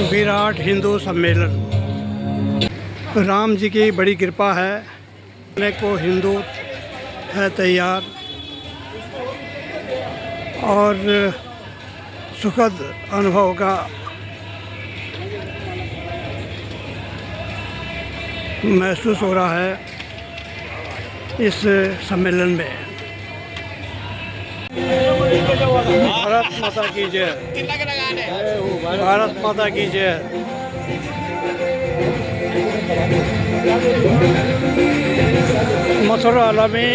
विराट हिंदू सम्मेलन। राम जी की बड़ी कृपा है, अपने को हिंदू है तैयार और सुखद अनुभव का महसूस हो रहा है इस सम्मेलन में। भारत माता की जय, भारत माता की जय। मथुरा में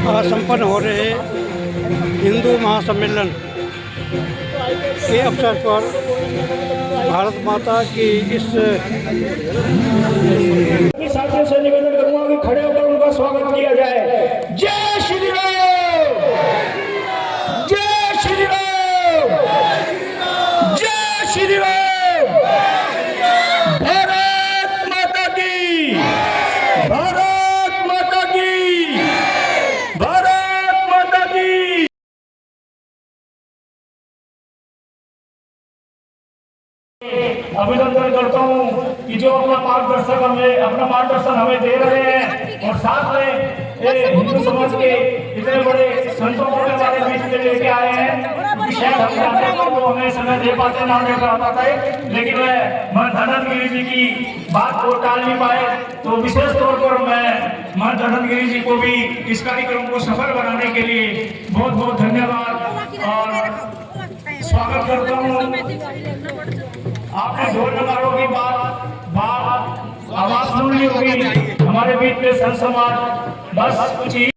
आज संपन्न हो रहे हिंदू महासम्मेलन के अवसर पर भारत माता की इस साथियों से निवेदन करूंगा कि खड़े होकर उनका स्वागत किया जाए। जय श्री राम, जय श्री राम, जय श्री राम। भारत माता की, भारत माता की, भारत माता की। अभिनंदन करता हूँ कि जो अपना मार्गदर्शन हमें दे रहे हैं और साथ में हिंदू समाज के इतने बड़े संतों को हमारे बीच में लेके आए हैं। शायद हम जानते हैं तो हमें समय दे पाते ना दे पाता है, लेकिन मैं धनंद गिरी जी की बात को टाल नहीं पाए, तो विशेष तौर पर मैं धनंद गिरी जी को भी इस कार्यक्रम को सफल बनाने के लिए बहुत बहुत धन्यवाद और स्वागत करता हूँ। आपने ढोल नगाड़ों की बात आवाज सुन ली होगी। हमारे बीच में संत समाज बस कुछ ही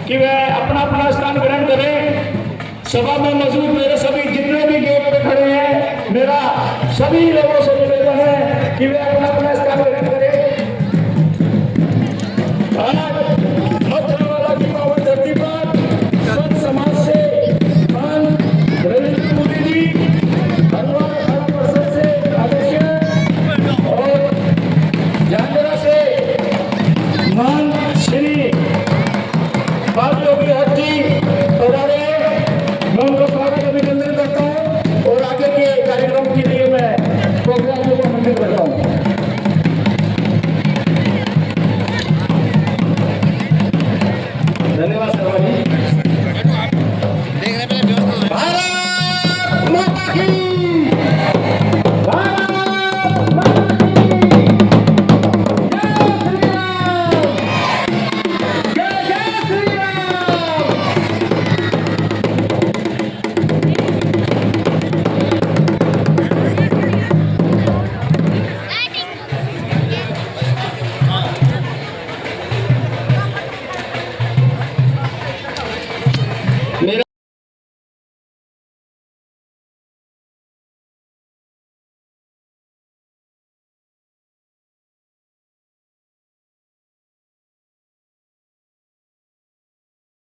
कि वह अपना अपना स्थान ग्रहण करें। सभा में मौजूद मेरे सभी जितने भी गेट पे खड़े हैं, मेरा सभी लोगों से निवेदन है कि वे अपना अपना स्थान ग्रहण करें। मथुरा की पावन धरती पर संत समाज से नरेंद्र मोदी जी से अध्यक्ष और झांझरा से मान श्री योगी हट्टी पधारे, मैं उनका स्वागत अभिनंदन करता हूँ और आगे के कार्यक्रम के लिए मैं प्रोग्राम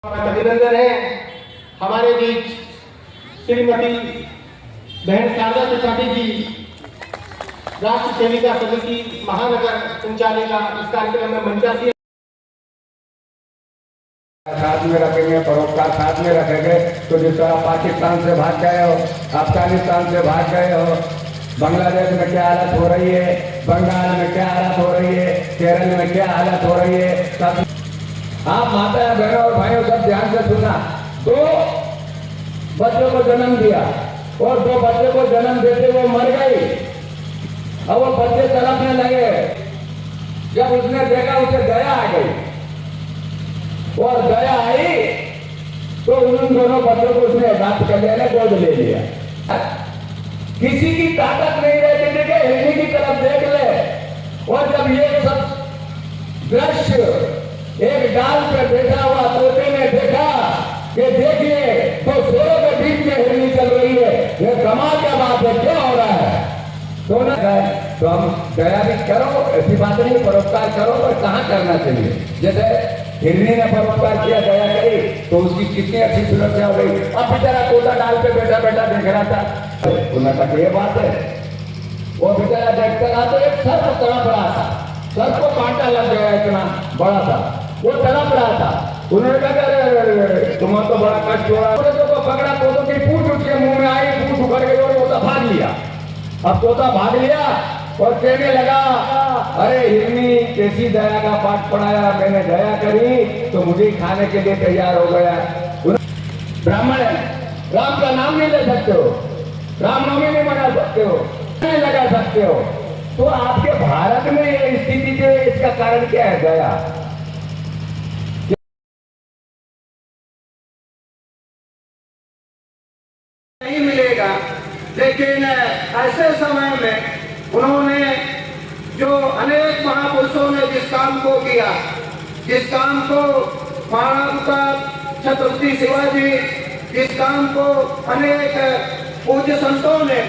अभिनंदन है हमारे बीच श्रीमती बहन शारदा त्रिपाठी जी, राष्ट्र सेविका समिति महानगर संचालिका, इस कार्यक्रम में मंचासी साथ में रखेंगे, परोपकार साथ में रखेंगे। तो जिस तरह पाकिस्तान से भाग गए हो, अफगानिस्तान से भाग गए हो, बांग्लादेश में क्या हालत हो रही है, बंगाल में क्या हालत हो रही है, केरल में क्या हालत हो रही है, सब आप माता बहनों और भाइयों सब ध्यान से सुना। 2 बच्चों को जन्म दिया और 2 बच्चे को जन्म देते वो मर गई और वो बच्चे तड़पने लगे। जब उसने देखा उसे दया आ गई और दया आई तो उन दोनों बच्चों को उसने बात कर लिया, गोद ले लिया। किसी की ताकत नहीं रहती थी कि हिरनी की तरफ देख ले। और जब ये सब दृश्य एक डाल पे बैठा हुआ तोते ने देखा कि देखिए तो सोरों के बीच में हिरनी चल रही है, ये कमाल क्या बात है, क्या हो रहा है। तो हम दया भी करो, ऐसी बात नहीं, परोपकार करो, पर कहाँ करना चाहिए। जैसे हिरनी ने परोपकार किया, दया करी, तो उसकी कितनी अच्छी सुरक्षा हो गई। अब बेचारा तोता डाल पे बैठा बैठा देख रहा था, उन्होंने कहा ये बात है। वो बेचारा देखता रहा तो एक सर्प तड़प रहा था, सर्प को कांटा लग गया, इतना बड़ा था, वो तड़प रहा था। उन्होंने कहा अरे तुम्हें तो बड़ा कष्ट हो रहा है। तो पकड़ा, तोतों की पूंछ उसके मुंह में आई, पूंछ उखड़ गई और तोता भाग लिया। अब तोता भाग लिया और कहने लगा, अरे हिरनी कैसी दया का पाठ पढ़ाया, मैंने दया करी तो मुझे खाने के लिए तैयार हो गया। ब्राह्मण है, राम का नाम नहीं ले सकते हो, रामनवमी नहीं मना सकते हो, नहीं लगा सकते हो। तो आपके भारत में ये स्थिति जो है, इसका कारण क्या है? दया। नहीं मिलेगा, लेकिन ऐसे समय में उन्होंने जो अनेक महापुरुषों ने जिस काम को किया, जिस काम को महाराजा छत्रपति शिवाजी, जिस काम को अनेक पूज्य संतों ने,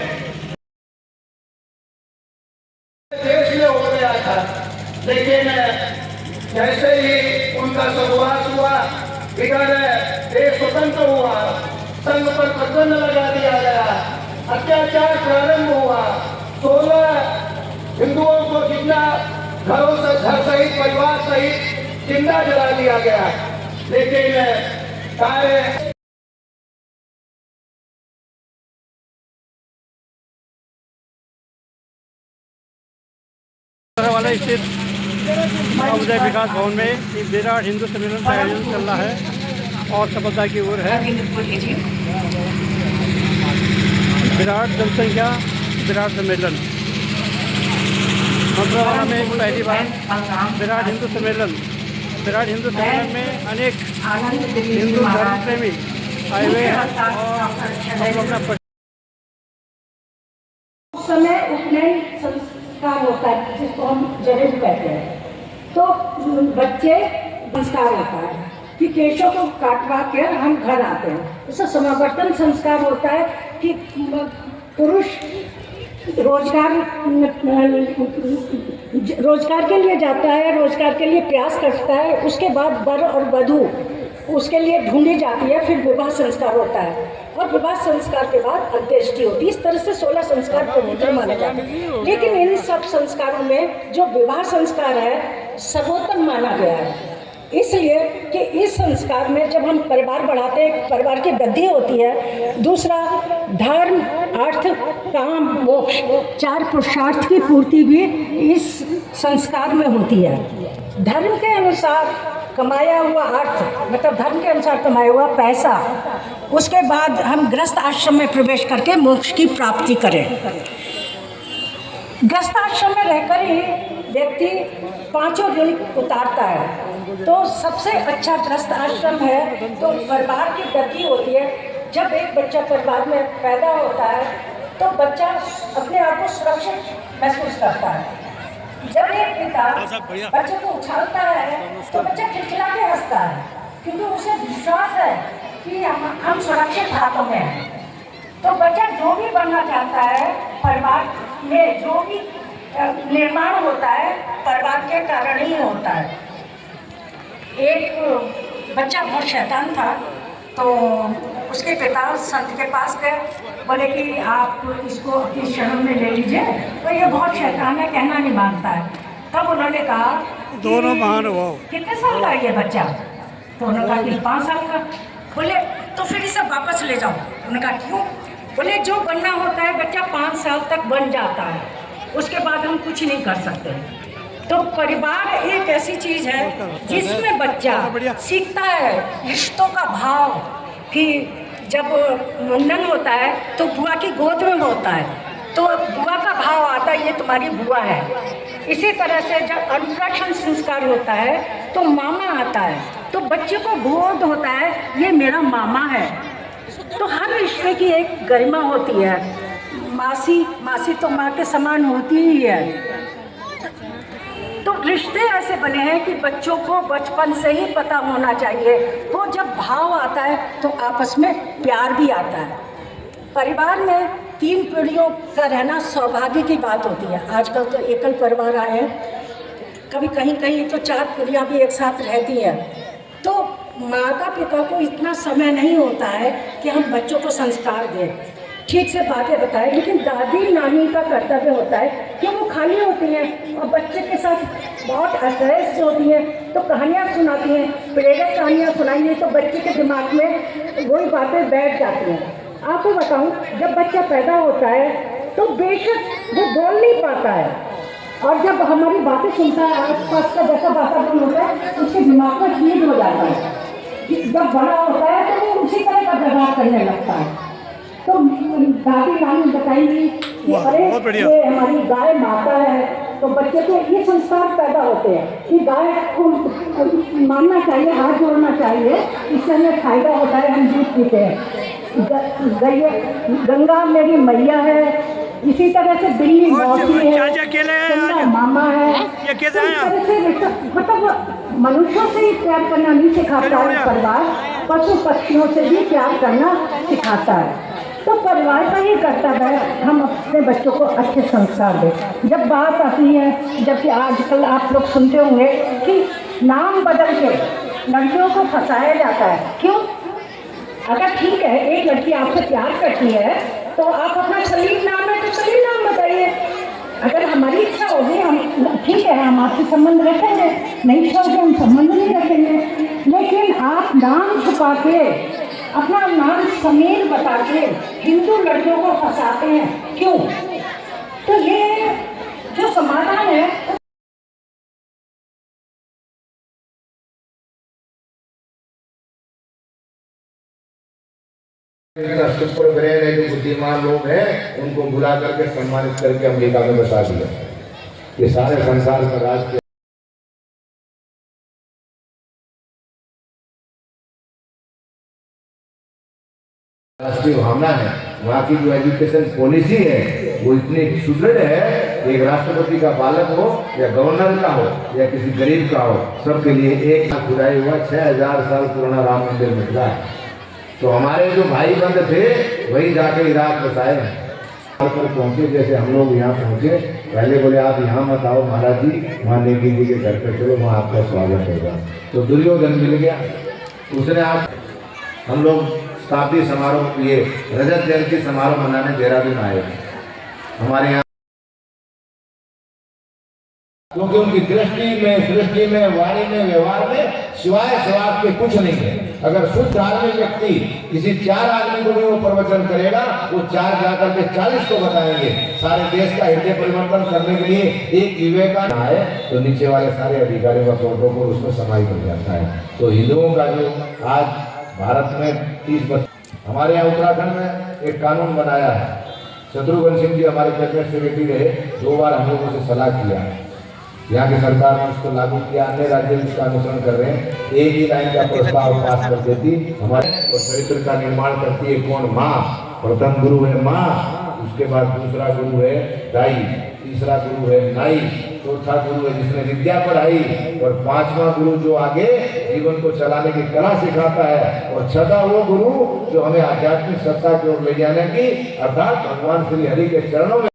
देश में हो गया था, लेकिन जैसे ही उनका स्वर्गवास हुआ, इधर देश स्वतंत्र हुआ, संघ पर प्रतिबंध लगा दिया गया, अत्याचार प्रारंभ हुआ, 16 हिंदुओं को जिंदा घरों से, घर सहित, परिवार सहित जिंदा जला दिया गया। लेकिन कार्य वाला स्थित उदय विकास भवन में एक विराट हिंदू सम्मेलन का आयोजन चल रहा है और सफलता की ओर है। विराट जनसंख्या विराट सम्मेलन मंत्रालय में पहली बार विराट हिंदू सम्मेलन में अनेक हिंदू धर्म प्रेमी आए हुए हैं और अपना समय उपनयन संस्कार होता है, जिसको हम जनेऊ कहते हैं। तो बच्चे संस्कार होता है कि केशों को काटवा कर हम घर आते हैं। उससे समावर्तन संस्कार होता है कि पुरुष रोजगार के लिए जाता है, रोजगार के लिए प्रयास करता है, उसके बाद वर और वधू उसके लिए ढूंढी जाती है, फिर विवाह संस्कार होता है और विवाह संस्कार के बाद अंत्येष्टि होती है। इस तरह से 16 संस्कार पवित्र माने जाते हैं। लेकिन इन सब संस्कारों में जो विवाह संस्कार है सर्वोत्तम माना गया है, इसलिए कि इस संस्कार में जब हम परिवार बढ़ाते हैं, परिवार की वृद्धि होती है। दूसरा, धर्म, अर्थ, काम, मोक्ष, 4 पुरुषार्थ की पूर्ति भी इस संस्कार में होती है। धर्म के अनुसार कमाया हुआ अर्थ, मतलब धर्म के अनुसार कमाया हुआ पैसा, उसके बाद हम गृहस्थ आश्रम में प्रवेश करके मोक्ष की प्राप्ति करें। गृहस्थ आश्रम में रहकर ही व्यक्ति 5 ऋण उतारता है। तो सबसे अच्छा गृहस्थ आश्रम है। तो परिवार की वृद्धि होती है। जब एक बच्चा परिवार में पैदा होता है तो बच्चा अपने आप को सुरक्षित महसूस करता है। जब एक पिता बच्चे को उछालता है तो बच्चा खिलखिला के हंसता है, क्योंकि उसे विश्वास है कि हम सुरक्षित हाथों में हैं। तो बच्चा जो भी बनना चाहता है, परिवार में जो भी निर्माण होता है परिवार के कारण ही होता है। एक बच्चा बहुत शैतान था, तो उसके पिता संत के पास गए, बोले कि आप इसको अपनी शरण में ले लीजिए, तो ये बहुत शैतान है, कहना नहीं मानता है। तब उन्होंने कहा दोनों महानुभाव। कितने साल का है ये बच्चा? तो उन्होंने कहा कि 5 साल का। बोले तो फिर इसे वापस ले जाओ। उन्होंने कहा क्यों? बोले जो बनना होता है बच्चा 5 साल तक बन जाता है, उसके बाद हम कुछ नहीं कर सकते। तो परिवार एक ऐसी चीज़ है जिसमें बच्चा सीखता है रिश्तों का भाव। कि जब मुंडन होता है तो बुआ की गोद में होता है, तो बुआ का भाव आता है, ये तुम्हारी बुआ है। इसी तरह से जब अन्नप्राशन संस्कार होता है तो मामा आता है, तो बच्चे को बोध होता है ये मेरा मामा है। तो हर रिश्ते की एक गरिमा होती है। मासी तो माँ के समान होती ही है। तो रिश्ते ऐसे बने हैं कि बच्चों को बचपन से ही पता होना चाहिए। तो जब भाव आता है तो आपस में प्यार भी आता है। परिवार में 3 पीढ़ियों का रहना सौभाग्य की बात होती है। आजकल तो एकल परिवार आए हैं, कभी कहीं कहीं तो 4 पीढ़ियाँ भी एक साथ रहती हैं। तो माता पिता को इतना समय नहीं होता है कि हम बच्चों को संस्कार दें, ठीक से बातें बताएं। लेकिन दादी नानी का कर्तव्य होता है कि वो खाली होती हैं और बच्चे के साथ बहुत अट्रैक्ट होती हैं, तो कहानियाँ सुनाती हैं, प्रेरक कहानियाँ सुनाएंगे तो बच्चे के दिमाग में वही बातें बैठ जाती हैं। आपको बताऊं, जब बच्चा पैदा होता है तो बेशक वो बोल नहीं पाता है, और जब हमारी बातें सुनता है, आसपास का जैसा वातावरण होता है उसके दिमाग में फीड हो जाता है। जब बड़ा होता है तो वो उसी तरह का व्यवहार करने लगता है। तो दादी नानी बताएंगी कि अरे ये हमारी गाय माता है, तो बच्चे को ये संस्कार पैदा होते हैं कि गाय को मानना चाहिए, हाथ जोड़ना चाहिए, इससे हमें फायदा होता है, हम दूध पीते हैं। गंगा मेरी मैया है, इसी तरह से बिल्ली मौसी है, मामा है। मतलब मनुष्यों से ही प्यार करना नहीं सिखाता है परिवार, पशु पक्षियों से भी प्यार करना सिखाता है। तो परिवार का ही कर्तव्य है हम अपने बच्चों को अच्छे संस्कार दें। जब बात आती है, जबकि आजकल आप लोग सुनते होंगे कि नाम बदल के लड़कियों को फंसाया जाता है। क्यों? अगर ठीक है एक लड़की आपसे प्यार करती है तो आप अपना सलीम नाम है तो सलीम नाम बताइए। अगर हमारी इच्छा होगी हम ठीक है हम आपसे संबंध रखेंगे, नहीं इच्छा होगी हम संबंध नहीं रखेंगे। लेकिन आप नाम छुपा के अपना नाम समीर बता के हिंदू लड़कियों को फंसाते हैं, क्यों? तो ये जो समाधान है सुपर ब्रेन है, जो बुद्धिमान लोग हैं उनको बुला करके सम्मानित करके अमेरिका में बसा दिया। ये सारे संसार का राज राष्ट्रीय भावना है। वहाँ की जो एजुकेशन पॉलिसी है वो इतनी सुदृढ़ है, एक राष्ट्रपति का बालक हो या गवर्नर का हो या किसी गरीब का हो, सबके लिए एक खुदाई हुआ 6000 साल पुराना राम मंदिर मिला है। तो हमारे जो भाई बंद थे वही जाके इराक बसाए पर पहुंचे। जैसे हम लोग यहाँ पहुंचे, पहले बोले आप यहाँ मत आओ महाराज जी, वहाँ नेगी जी के घर पे चलो, वहाँ आपका स्वागत होगा। तो दुर्योधन मिल गया, उसने आप हम लोग शताब्दी समारोह ये रजत जयंती समारोह मनाने देहरादून आए हमारे यहाँ, क्योंकि उनकी दृष्टि में, सृष्टि में, वाणी में, व्यवहार में सिवाय स्वाद के कुछ नहीं है। अगर शुद्ध धार्मिक व्यक्ति किसी 4 आदमी को भी वो प्रवचन करेगा, वो 4 जाकर के 40 को बताएंगे। सारे देश का हृदय परिवर्तन करने के लिए एक विवेकानंद है तो नीचे वाले सारे अधिकारियों का प्रोटोकॉल उसमें समाहित हो जाता है। तो हिंदुओं का जो आज भारत में 30 हमारे यहाँ उत्तराखंड में एक कानून बनाया है। शत्रुघ्न सिंह जी हमारे कैबिनेट सेक्रेटरी रहे, 2 बार हम लोगों से सलाह किया, यहाँ की सरकार ने उसको लागू किया, अन्य राज्य इसका अनुसरण कर रहे हैं। एक ही लाइन का प्रस्ताव पास कर देती हमारे, और चरित्र का निर्माण करती है कौन? माँ। प्रथम गुरु है माँ, उसके बाद दूसरा गुरु है दाई, तीसरा गुरु है नाई, चौथा गुरु है जिसने विद्या पढ़ाई, और 5वां गुरु जो आगे जीवन को चलाने की कला सिखाता है, और 6वां वो गुरु जो हमें आध्यात्मिक सत्ता की ओर ले जाने की, अर्थात भगवान श्री हरि के चरणों में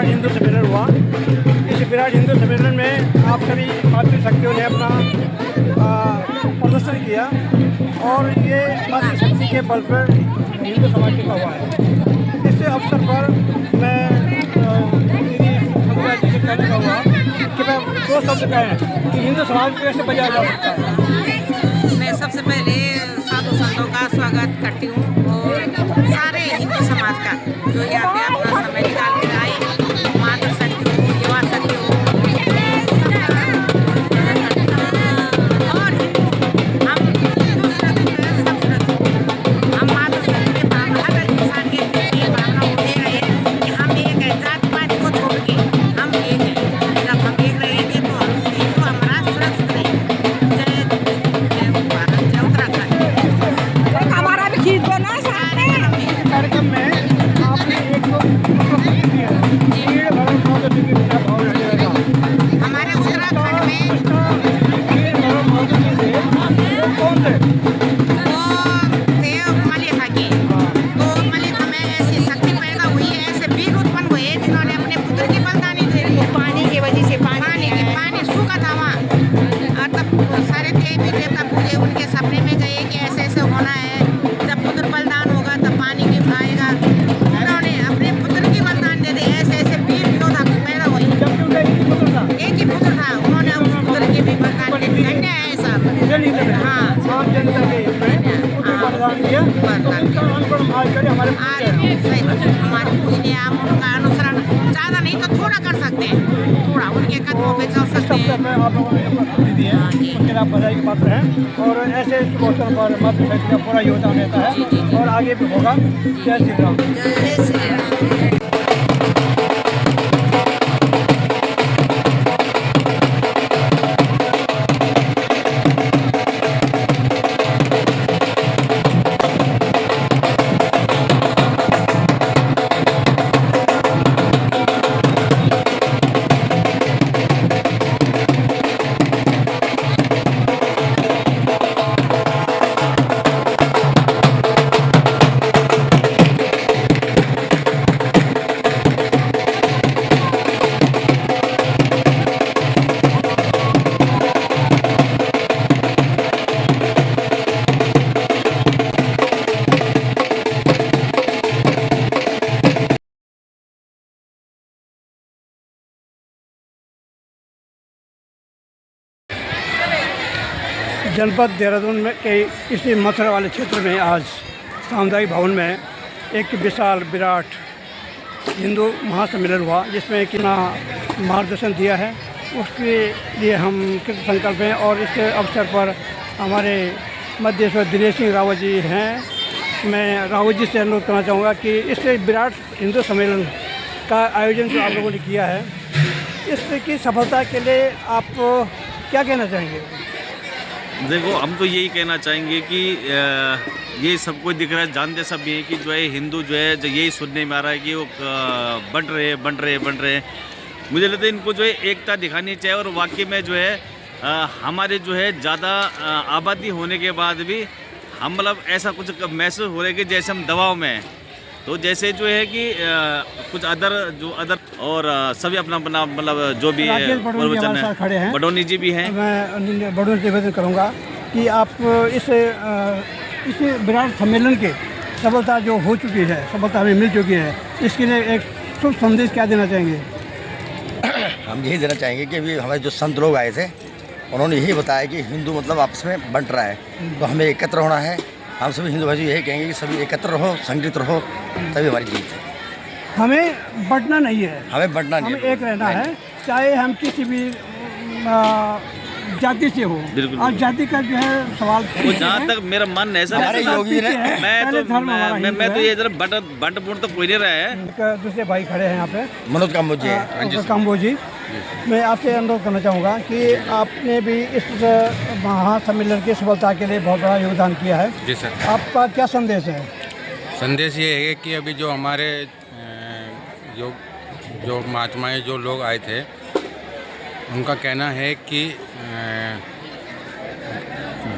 विराट हिंदू सम्मेलन हुआ। इस विराट हिंदू सम्मेलन में आप सभी मातृशक्तियों ने अपना प्रदर्शन किया और ये मातृशक्ति के बल पर हिंदू समाज टिका हुआ है। इस अवसर पर मैं दीदी संध्या जी से कहने का हुआ कि मैं 2 शब्द कहें कि हिंदू समाज को कैसे बचाया जा सकता है। मैं सबसे पहले साधु संतों का स्वागत करती हूँ और सारे हिंदू समाज का जो यहाँ पे अपना समय निकाल कर आए, मातृशक्ति हो, युवा शक्ति हो, और हम हिंदू सुरक्षित हैं, सब सुरक्षित। हम मातृशक्ति के भावना, हर इंसान के दिल की भावना को दे रहे हैं कि हम एक है, जात पात को छोड़ के हम एक हैं। जब हम एक रहेंगे तो हम हिंदू हमारा सुरक्षित रहेंगे। जय भारत, जय उत्तराखंड। हमारा भी खींच दो ना सारे कार्यक्रम में आपने एक हमारे उत्तराखंड में कौन थे? वो देव मलिका के, तो मलिका में ऐसी शक्ति पैदा हुई है, ऐसे वीर उत्पन्न हुए जिन्होंने अपने पुत्र की बलिदानी दे दी पानी की वजह से। पानी सूखा था वहाँ, और तब सारे देवी देवता पूजे, उनके सपने में गए कि ऐसे ऐसे होना है, जब पुत्र बलिदान होगा तब पानी की आएगा। उन्होंने अपने पुत्र की बलिदान दे दी, ऐसे ऐसे वीर योद्धा पैदा हुए। एक ही पुत्र था, उन्होंने उस पुत्र की भी बलिदान दे दी। धन्य है सब। हाँ, आम जनता के इसमें बलिदान दिया हमारे हमारे पूजनीय, हम उनका अनुसरण ज़्यादा नहीं तो थोड़ा कर सकते हैं, थोड़ा उनके कदमों पे चल सकते हैं। में आप लोगों ने उपस्थिति दी है, उसके लिए आप बधाई के पात्र हैं और ऐसे इस अवसर पर मातृशक्ति का पूरा योगदान रहता है और आगे भी होगा। जय श्री राम। जय श्री राम। जनपद देहरादून में के इसी मथुरा वाले क्षेत्र में आज सामुदायिक भवन में एक विशाल विराट हिंदू महासम्मेलन हुआ, जिसमें कि ना मार्गदर्शन दिया है, उसके लिए हम कृत संकल्प हैं। और इस अवसर पर हमारे मध्येश्वर दिनेश सिंह रावत जी हैं। मैं रावत जी से अनुरोध करना चाहूँगा कि इस विराट हिंदू सम्मेलन का आयोजन जो आप लोगों ने किया है, इसकी सफलता के लिए आप क्या कहना चाहेंगे? देखो, हम तो यही कहना चाहेंगे कि ये सबको दिख रहा है, जानते सब ये कि जो है हिंदू जो है जो यही सुनने में आ रहा है कि वो बंट रहे हैं। मुझे लगता है इनको जो है एकता दिखानी चाहिए और वाकई में जो है हमारे जो है ज़्यादा आबादी होने के बाद भी हम मतलब ऐसा कुछ महसूस हो रहा है कि जैसे हम दबाव में हैं। तो जैसे जो है कि कुछ अदर और सभी अपना अपना मतलब जो भी प्रवचन है, बडोनी जी भी हैं। मैं बडोनी से निवेदन करूँगा कि आप इस विराट सम्मेलन के सफलता जो हो चुकी है, सफलता हमें मिल चुकी है, इसके लिए एक शुभ संदेश क्या देना चाहेंगे? हम यही देना चाहेंगे कि अभी हमारे जो संत लोग आए थे, उन्होंने यही बताया कि हिंदू मतलब आपस में बंट रहा है, तो हमें एकत्र होना है। हम सभी हिंदू भाई यही कहेंगे कि सभी एकत्र रहो, संगठित रहो, तभी हमारी जीत है। हमें बंटना नहीं है, हमें बंटना नहीं, हमें एक रहना है, चाहे हम किसी भी जाति से हो। और जाति का जो है सवाल वो जहाँ तक मेरा मन ऐसा हमारे योगी ने मैं तो ये इधर बंट बुंट तो कोई नहीं रहा है। दूसरे भाई खड़े हैं यहाँ पे, मनोज काम्बोज जी। काम्बोज जी, मैं आपसे अनुरोध करना चाहूँगा कि आपने भी इस महासम्मेलन की सफलता के लिए बहुत बड़ा योगदान किया है। जी सर। आपका क्या संदेश है? संदेश ये है कि अभी जो हमारे जो महात्माएं जो लोग आए थे, उनका कहना है कि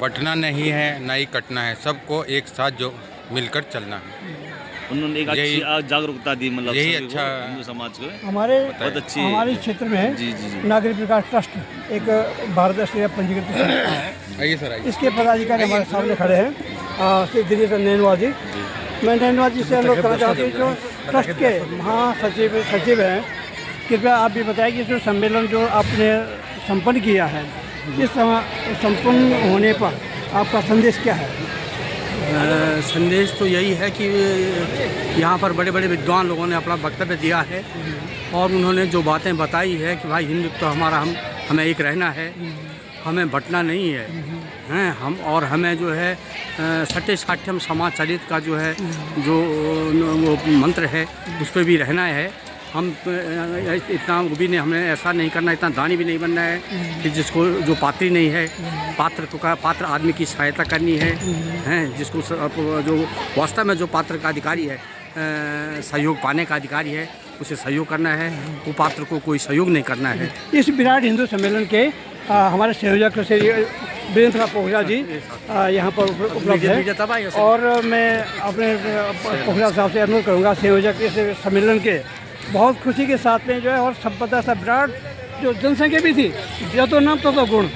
बंटना नहीं है, ना ही कटना है, सबको एक साथ जो मिलकर चलना है। उन्होंने एक अच्छी जागरूकता दी, मतलब यही सभी को, अच्छा हिंदू समाज को। बहुत अच्छी हमारे क्षेत्र में जी जी जी। नागरिक विकास ट्रस्ट एक भारत राष्ट्रीय पंजीकृत संस्था है। आइए सर, आइए। इसके पदाधिकारी हमारे सामने खड़े हैं, श्री दिलीप नैनवा जी। मैं नैनवा जी से अनुरोध करना चाहूँगा कि जो ट्रस्ट के सचिव हैं, कृपया आप भी बताएं कि जो सम्मेलन जो आपने संपन्न किया है, इस संपन्न होने पर आपका संदेश क्या है? संदेश तो यही है कि यहाँ पर बड़े बड़े विद्वान लोगों ने अपना वक्तव्य दिया है और उन्होंने जो बातें बताई है कि भाई हिंदुत्व हमारा, हमें एक रहना है, हमें बंटना नहीं है, हैं हम, और हमें जो है सत्य साठ्यम समाचरित का जो है जो वो मंत्र है उस पर भी रहना है। हम इतना भी नहीं, हमें ऐसा नहीं करना, इतना दानी भी नहीं बनना है कि जिसको जो पात्री नहीं है, पात्र आदमी की सहायता करनी है, हैं जिसको जो वास्तव में जो पात्र का अधिकारी है, सहयोग पाने का अधिकारी है, उसे सहयोग करना है, वो पात्र को कोई सहयोग नहीं करना है। इस विराट हिंदू सम्मेलन के हमारे संयोजक श्री वीरेंद्र पोखरा जी यहाँ पर उपलब्ध है और मैं अपने पोखरा साहब से अनुरोध करूँगा, संयोजक इस सम्मेलन के बहुत खुशी के साथ में जो है और संपदा सा विराट जो जनसंख्या भी थी, जो नाम तो गुण,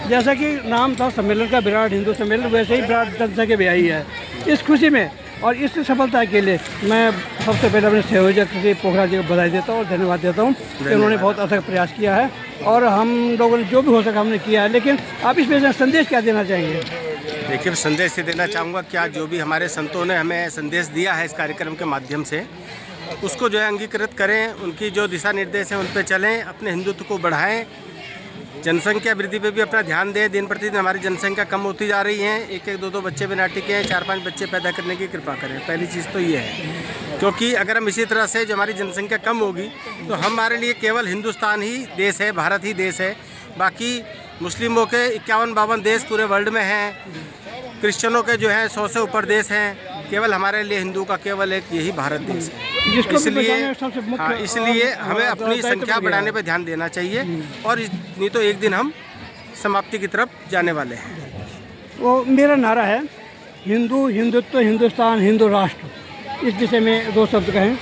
जैसा कि नाम था सम्मेलन का विराट हिंदू सम्मेलन, वैसे ही विराट जनसंख्या भी आई है। इस खुशी में और इस सफलता के लिए मैं सबसे पहले अपने संयोजक श्री पोखरा जी को बधाई देता हूँ और धन्यवाद देता हूँ कि उन्होंने बहुत अथक प्रयास किया है और हम लोगों ने जो भी हो सका हमने किया है। लेकिन आप इसमें संदेश क्या देना चाहेंगे? देखिए, संदेश ये देना चाहूँगा क्या जो भी हमारे संतों ने हमें संदेश दिया है इस कार्यक्रम के माध्यम से, उसको जो है अंगीकृत करें, उनकी जो दिशा निर्देश हैं उन पर चलें, अपने हिंदुत्व को बढ़ाएं, जनसंख्या वृद्धि पे भी अपना ध्यान दें। दिन प्रतिदिन हमारी जनसंख्या कम होती जा रही है, एक एक दो दो बच्चे बिना टिके हैं, 4-5 बच्चे पैदा करने की कृपा करें। पहली चीज़ तो ये है, क्योंकि अगर हम इसी तरह से जो हमारी जनसंख्या कम होगी तो हमारे लिए केवल हिंदुस्तान ही देश है, भारत ही देश है। बाकी मुस्लिमों के 51-52 देश पूरे वर्ल्ड में हैं, क्रिश्चियनों के जो है 100 से ऊपर देश हैं, केवल हमारे लिए हिंदू का केवल एक यही भारत देश है। इसलिए हमें अपनी संख्या बढ़ाने पर ध्यान देना चाहिए और नहीं तो एक दिन हम समाप्ति की तरफ जाने वाले हैं। वो मेरा नारा है, हिंदू, हिंदुत्व, हिंदुस्तान, हिंदू राष्ट्र। इस विषय में 2 शब्द कहें।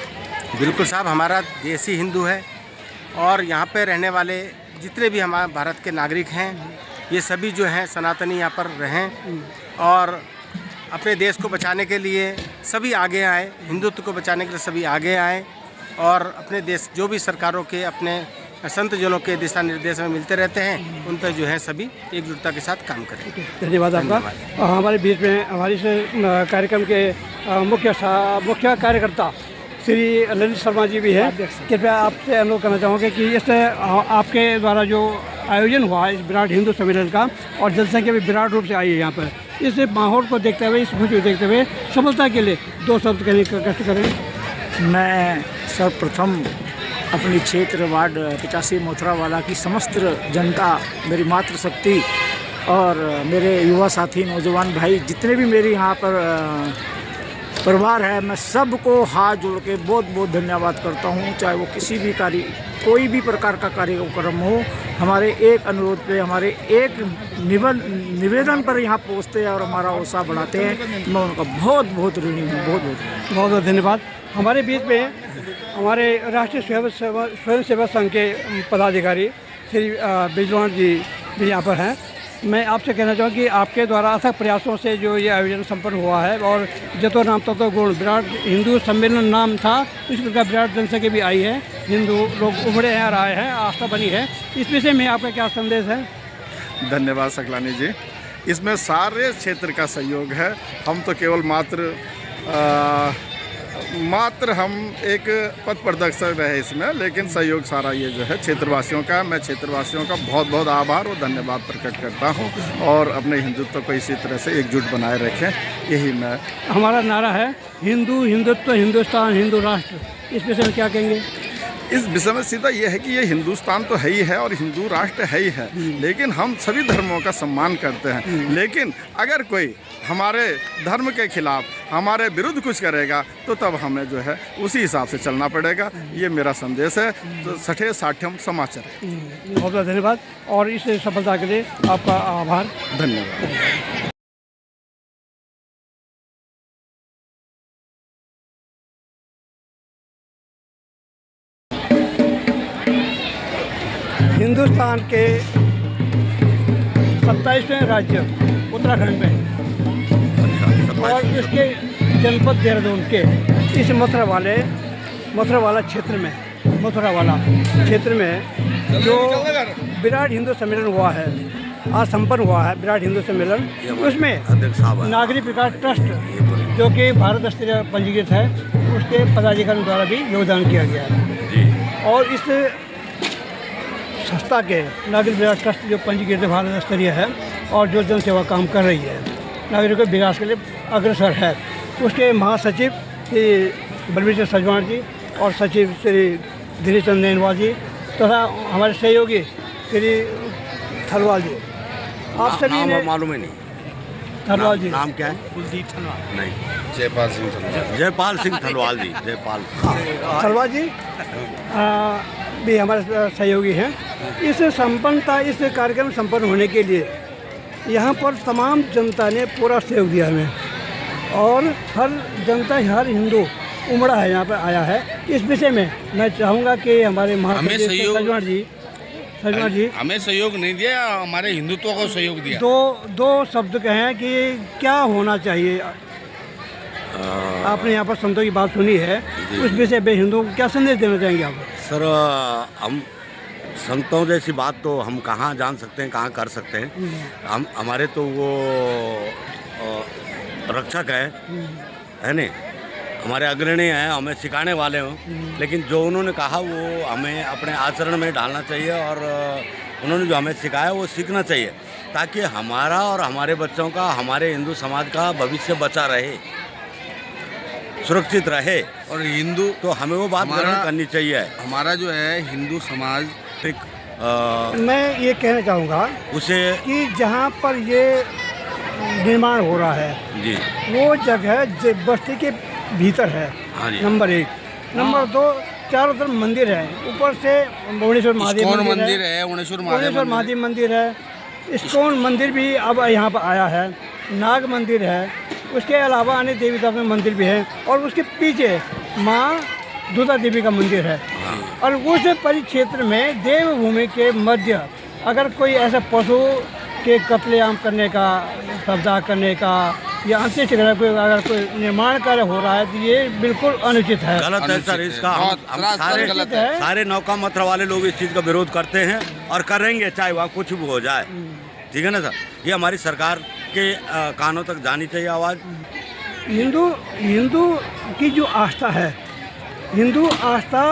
बिल्कुल साहब, हमारा देश ही हिंदू है और यहाँ पे रहने वाले जितने भी हमारे भारत के नागरिक हैं, ये सभी जो हैं सनातनी यहाँ पर रहें और अपने देश को बचाने के लिए सभी आगे आए, हिंदुत्व को बचाने के लिए सभी आगे आए और अपने देश जो भी सरकारों के अपने संत जनों के दिशा निर्देश में मिलते रहते हैं, उन पर जो है सभी एकजुटता के साथ काम करें। धन्यवाद आपका। हमारे बीच में हमारे इस कार्यक्रम के मुख्य कार्यकर्ता श्री ललित शर्मा जी भी हैं। कृपया आपसे अनुरोध करना चाहूँगा कि इस आपके द्वारा जो आयोजन हुआ है इस विराट हिंदू सम्मेलन का और जनसंख्या भी विराट रूप से आई है यहाँ पर, इस माहौल को देखते हुए, इस खुशी को देखते हुए सफलता के लिए 2 शब्द कहने का कष्ट करें। मैं सर्वप्रथम अपनी क्षेत्र वार्ड 85 मोथरावाला की समस्त जनता, मेरी मातृशक्ति और मेरे युवा साथी, नौजवान भाई, जितने भी मेरे यहाँ पर परिवार है, मैं सबको हाथ जोड़ के बहुत बहुत धन्यवाद करता हूँ। चाहे वो किसी भी कोई भी प्रकार का कार्यक्रम हो, हमारे एक अनुरोध पे, हमारे एक निवेदन पर यहाँ पहुँचते हैं और हमारा उत्साह बढ़ाते हैं। मैं उनका बहुत बहुत ऋणी हूँ। बहुत बहुत धन्यवाद। हमारे बीच में हमारे राष्ट्रीय स्वयं सेवक संघ के पदाधिकारी श्री बिजलान जी भी यहाँ पर हैं। मैं आपसे कहना चाहूँगा कि आपके द्वारा अथक प्रयासों से जो ये आयोजन संपन्न हुआ है और जतो नाम ततो गुण, विराट हिंदू सम्मेलन नाम था, इस प्रकार विराट जनसंख्या भी आई है, हिंदू लोग उमड़े हैं और आए हैं, आस्था बनी है। इस विषय में आपका क्या संदेश है? धन्यवाद सकलानी जी। इसमें सारे क्षेत्र का सहयोग है। हम तो केवल मात्र हम एक पथ प्रदर्शक रहे इसमें, लेकिन सहयोग सारा ये जो है क्षेत्रवासियों का। मैं क्षेत्रवासियों का बहुत बहुत आभार और धन्यवाद प्रकट करता हूँ और अपने हिंदुत्व को इसी तरह से एकजुट बनाए रखें, यही मैं। हमारा नारा है हिंदू, हिंदुत्व, हिंदुस्तान, हिंदू राष्ट्र। इस विषय में क्या कहेंगे? इस विषय में सीधा ये है कि ये हिंदुस्तान तो है ही है और हिंदू राष्ट्र है ही है, लेकिन हम सभी धर्मों का सम्मान करते हैं। लेकिन अगर कोई हमारे धर्म के खिलाफ, हमारे विरुद्ध कुछ करेगा तो तब हमें जो है उसी हिसाब से चलना पड़ेगा। ये मेरा संदेश है। तो सठे साठ्यम समाचार। बहुत बहुत धन्यवाद और इस सफलता के लिए आपका आभार। धन्यवाद। हिंदुस्तान के 27वें राज्य उत्तराखंड में और इसके जनपद देहरादून के इस मथुरा वाला क्षेत्र में जो विराट हिंदू सम्मेलन हुआ है, आज संपन्न हुआ है विराट हिंदू सम्मेलन। उसमें नागरिक विकास ट्रस्ट जो कि भारत स्तरीय पंजीकृत है, उसके पदाधिकारियों द्वारा भी योगदान किया गया है। और इस संस्था के नागरिक विकास ट्रस्ट जो पंजीकृत भारत स्तरीय है और जो जनसेवा काम कर रही है, नागरिकों के विकास के लिए अग्रसर है, उसके महासचिव श्री बलबीर सिंह सजवाण जी और सचिव श्री धीरेश चंद नैनवाल जी तथा हमारे सहयोगी श्री थलवाल जी। आप सभी ने मालूम ही नहीं थलवाल जी नाम क्या है? कुलदीप थलवाल नहीं, जयपाल सिंह थलवाल जी। थलवाल जी भी हमारे सहयोगी हैं। इस कार्यक्रम संपन्न होने के लिए यहाँ पर तमाम जनता ने पूरा सहयोग दिया हमें और हर जनता, हर हिंदू उमड़ा है, यहाँ पर आया है। इस विषय में मैं चाहूँगा कि हमारे महासचिव सजवाण जी हमें सहयोग नहीं दिया, हमारे हिंदुत्व को सहयोग दिया। दो शब्द कहें कि क्या होना चाहिए। आपने यहाँ पर संतों की बात सुनी है, उस विषय में हिंदुओं को क्या संदेश देना चाहेंगे आप? सर, हम संतों जैसी बात तो हम कहाँ जान सकते हैं, कहाँ कर सकते हैं। हम हमारे तो वो रक्षक है नहीं, हमारे अग्रणी हैं, हमें सिखाने वाले हों, लेकिन जो उन्होंने कहा वो हमें अपने आचरण में डालना चाहिए और उन्होंने जो हमें सिखाया वो सीखना चाहिए, ताकि हमारा और हमारे बच्चों का, हमारे हिंदू समाज का भविष्य बचा रहे, सुरक्षित रहे। और हिंदू तो हमें वो बात ग्रहण करनी चाहिए। हमारा जो है हिंदू समाज मैं ये कहना चाहूँगा उसे कि जहाँ पर ये निर्माण हो रहा है जी, वो जगह बस्ती के भीतर है। नंबर 1। नंबर 2, चारों तरफ मंदिर है, ऊपर से भुवनेश्वर महादेव मंदिर है, भुवनेश्वर महादेव मंदिर है, इस्कॉन मंदिर भी अब यहाँ पर आया है, नाग मंदिर है, उसके अलावा अन्य देवी देवता मंदिर भी है और उसके पीछे माँ दुर्गा देवी का मंदिर है। और उस परिक्षेत्र में देवभूमि के मध्य अगर कोई ऐसा पशु के कत्लेआम करने का, कब्जा करने का या अंत्येष्टि अगर कोई निर्माण कार्य हो रहा है तो ये बिल्कुल अनुचित है, गलत है सर। इसका हम सारे नौका मथुरा वाले लोग इस चीज़ का विरोध करते हैं और करेंगे, चाहे वहाँ कुछ भी हो जाए। ठीक है ना सर, ये हमारी सरकार के कानों तक जानी चाहिए आवाज़। हिंदू की जो आस्था है, हिंदू आस्था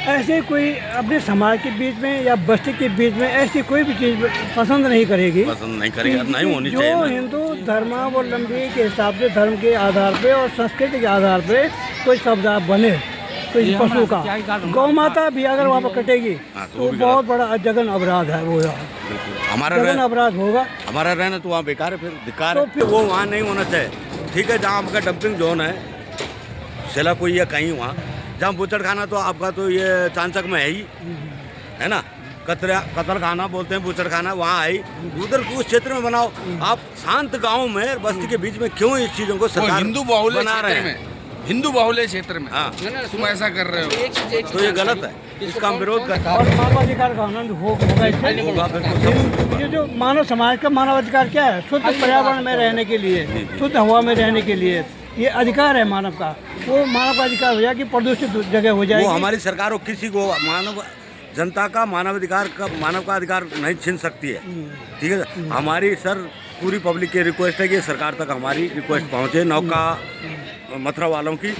ऐसे कोई अपने समाज के बीच में या बस्ती के बीच में ऐसी कोई भी चीज़ पसंद नहीं करेगी, नहीं होनी चाहिए। जो हिंदू धर्मावलंबी के हिसाब से, धर्म के आधार पे और संस्कृति के आधार पे कोई शब्द बने, कोई पशु का, गौ माता भी अगर वहाँ पर कटेगी तो बहुत बड़ा जघन अपराध है, वो हमारा जघन अपराध होगा। हमारा रहना तो वहाँ बेकार है, फिर धिक्कार है, वो वहाँ नहीं होना चाहिए। ठीक है, जहाँ आपका डंपिंग जोन है, सेलापुई या कहीं वहाँ, जहाँ बुचड़ खाना तो आपका तो ये चांचक में है ही, है ना, कतल खाना बोलते हैं, बुचड़ खाना वहाँ है ही, उधर उस क्षेत्र में बनाओ। आप शांत गांव में, बस्ती के बीच में क्यों इस चीज़ों को सरकार हिंदू बाहुल्य बना रहे हैं? हिंदू बाहुल्य क्षेत्र में हाँ, तुम ऐसा कर रहे हो तो ये गलत है, इसका हम विरोध करते हैं। और मानवाधिकार का आनंद होगा। ये जो मानव समाज का मानवाधिकार क्या है? शुद्ध पर्यावरण में रहने के लिए, शुद्ध हवा में रहने के लिए, ये अधिकार है मानव का। वो मानव का अधिकार हो जाए कि प्रदूषित जगह हो जाए। वो हमारी सरकार हो किसी को मानव जनता का मानव का अधिकार नहीं छीन सकती है। ठीक है, हमारी सर पूरी पब्लिक की रिक्वेस्ट है कि सरकार तक हमारी रिक्वेस्ट पहुँचे, नौका मथुरा वालों की,